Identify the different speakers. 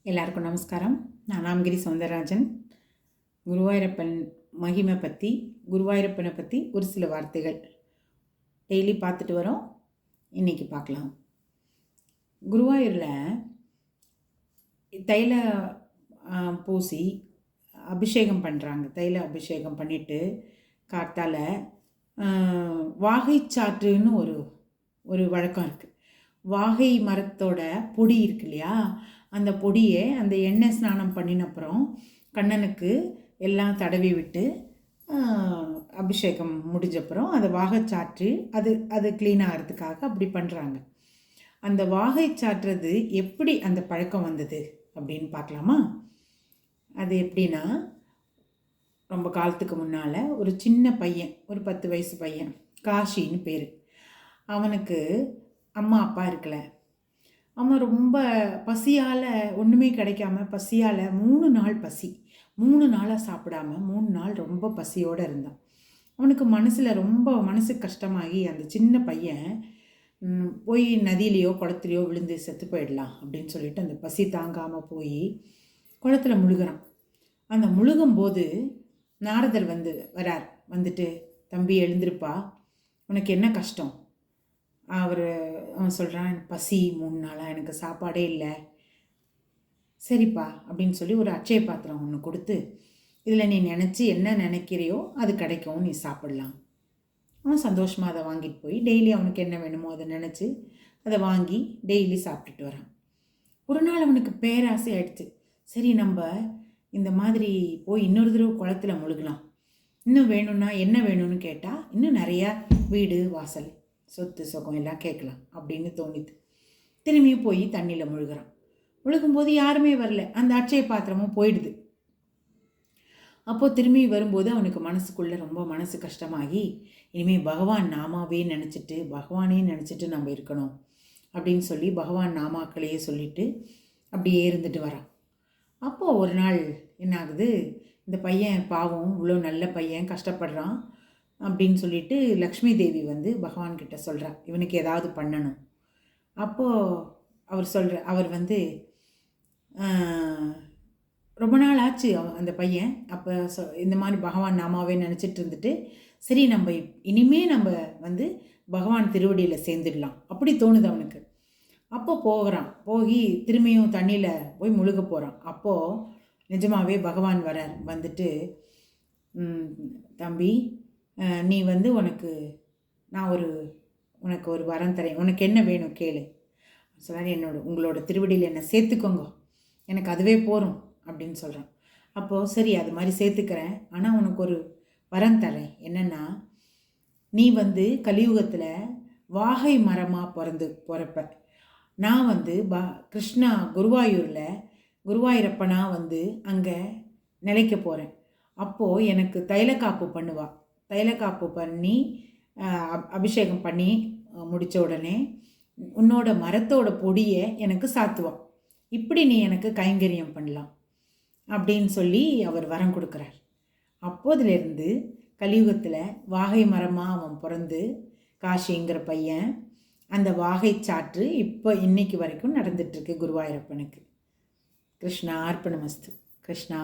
Speaker 1: எல்லாருக்கும் நமஸ்காரம். நான் நாமகிரி சௌந்தரராஜன். குருவாயூரப்பன் மகிமை பற்றி, குருவாயூரப்பனை பற்றி ஒரு சில வார்த்தைகள் டெய்லி பார்த்துட்டு வரோம். இன்றைக்கி பார்க்கலாம். குருவாயூரில் தைல பூசி அபிஷேகம் பண்ணுறாங்க. தைல அபிஷேகம் பண்ணிவிட்டு காத்தால வாகைச்சாற்றுன்னு ஒரு வழக்கம் இருக்குது. வாகை மரத்தோட பொடி இருக்கு இல்லையா, அந்த பொடியை அந்த எண்ணெய் ஸ்நானம் பண்ணினப்புறம் கண்ணனுக்கு எல்லாம் தடவி விட்டு அபிஷேகம் முடிஞ்சப்புறம் அதை வாகைச்சாற்று அது க்ளீன் ஆகிறதுக்காக அப்படி பண்ணுறாங்க. அந்த வாகை சாற்றுறது எப்படி அந்த பழக்கம் வந்தது அப்படின்னு பார்க்கலாமா? அது எப்படின்னா, ரொம்ப காலத்துக்கு முன்னால் ஒரு சின்ன பையன், ஒரு 10 வயசு பையன், காஷின்னு பேர். அவனுக்கு அம்மா அப்பா இருக்கல. அவன் ரொம்ப பசியால், ஒன்றுமே கிடைக்காம பசியால் 3 நாள் பசி, 3 நாளாக சாப்பிடாம 3 நாள் ரொம்ப பசியோடு இருந்தான். அவனுக்கு ரொம்ப மனசு கஷ்டமாகி அந்த சின்ன பையன் போய் நதியிலையோ குளத்துலையோ விழுந்து செத்து போயிடலாம் அப்படின்னு சொல்லிட்டு அந்த பசி தாங்காமல் போய் குளத்தில் முழுகிறான். அந்த முழுகும்போது நாரதர் வரார். வந்துட்டு, தம்பி எழுந்திருப்பா, உனக்கு என்ன கஷ்டம்? அவன் சொல்கிறான், பசி 3 நாளாக, எனக்கு சாப்பாடே இல்லை. சரிப்பா அப்படின்னு சொல்லி ஒரு அட்சய பாத்திரம் ஒன்று கொடுத்து, இதில் நீ நினச்சி என்ன நினைக்கிறியோ அது கிடைக்கும், நீ சாப்பிடலாம். அவன் சந்தோஷமாக அதை வாங்கிட்டு போய் டெய்லி அவனுக்கு என்ன வேணுமோ அதை நினச்சி அதை வாங்கி டெய்லி சாப்பிட்டுட்டு வரான். ஒரு நாள் அவனுக்கு பேராசை ஆயிடுச்சு. சரி, நம்ம இந்த மாதிரி போய் இன்னொரு தடவை குளத்தில் முழுகலாம், இன்னும் வேணும்னா என்ன வேணும்னு கேட்டால் இன்னும் நிறையா வீடு வாசல் சொத்து சுகம் எல்லாம் கேட்கலாம் அப்படின்னு தோணிது. திரும்பியும் போய் தண்ணியில் முழுகிறான். முழுகும்போது யாருமே வரல, அந்த அட்சய பாத்திரமும் போயிடுது. அப்போது திரும்பி வரும்போது அவனுக்கு மனசுக்குள்ளே ரொம்ப மனசு கஷ்டமாகி, இனிமேல் பகவான் நாமாவே நினச்சிட்டு, பகவானே நினச்சிட்டு நம்ம இருக்கணும் அப்படின்னு சொல்லி பகவான் நாமாக்களையே சொல்லிட்டு அப்படியே இருந்துட்டு வரான். அப்போது ஒரு நாள் என்ன ஆகுது, இந்த பையன் பாவம், இவ்வளோ நல்ல பையன் கஷ்டப்படுறான் அப்படின்னு சொல்லிட்டு லக்ஷ்மி தேவி பகவான்கிட்ட சொல்கிறா, இவனுக்கு ஏதாவது பண்ணணும். அப்போது அவர் ரொம்ப நாள் ஆச்சு அந்த பையன். அப்போ இந்த மாதிரி பகவான் நாமாவே நினச்சிட்டு இருந்துட்டு, சரி நம்ம நம்ம பகவான் திருவடியில் சேர்ந்துடலாம் அப்படி தோணுது அவனுக்கு. அப்போ போய் திரும்பியும் தண்ணியில் போய் முழுக போகிறான். அப்போது நிஜமாகவே பகவான் வரார். வந்துட்டு, தம்பி, நீ உனக்கு ஒரு வரம் தரேன், உனக்கு என்ன வேணும் கேளு. சொன்னார், உங்களோட திருவடியில் என்னை சேர்த்துக்கோங்க, எனக்கு அதுவே போகிறோம் அப்படின்னு சொல்கிறான். அப்போது சரி, அது மாதிரி சேர்த்துக்கிறேன், ஆனால் உனக்கு ஒரு வரம் தரேன். என்னென்னா, நீ கலியுகத்தில் வாகை மரமாக பிறப்ப. நான் கிருஷ்ணா குருவாயூரப்பனா அங்கே நிலைக்க போகிறேன். அப்போது எனக்கு தைலக்காப்பு பண்ணுவா. தைலக்காப்பு பண்ணி அபிஷேகம் பண்ணி முடித்த உடனே உன்னோட மரத்தோட பொடியை எனக்கு சாத்துவா. இப்படி நீ எனக்கு கைங்கரியம் பண்ணலாம் அப்படின்னு சொல்லி அவர் வரம் கொடுக்குறார். அப்போதுலேருந்து கலியுகத்தில் வாகை மரமாக அவன் பிறந்து, காஷிங்கிற பையன், அந்த வாகை சாற்று இப்போ இன்னைக்கு வரைக்கும் நடந்துட்டுருக்கு குருவாயூரப்பனுக்கு. கிருஷ்ணா அர்ப்பணமஸ்து. கிருஷ்ணா.